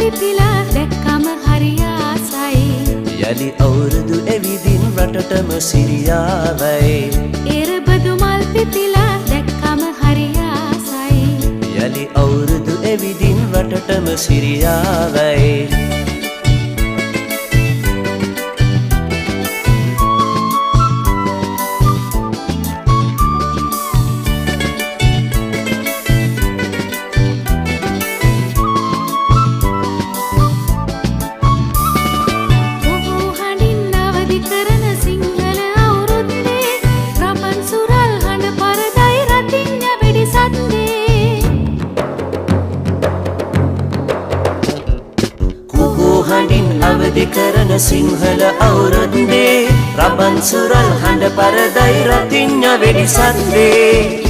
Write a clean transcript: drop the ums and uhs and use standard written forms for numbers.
පිපිලා දැක්කම හරි ආසයි. යලි අවුරුදු එවිදින් රටටම සිරියාවයි. එරබදු මල් පිපිලා දැක්කම හරි ආසයි. යලි අවුරුදු එවිදින් රටටම සිරියාවයි. හඬින් අවදි කරන සිංහල අවුරුද්දේ රබන් සුරල් හඬ පරදයි රතිඤ්ඤ වෙඩි සද්දේ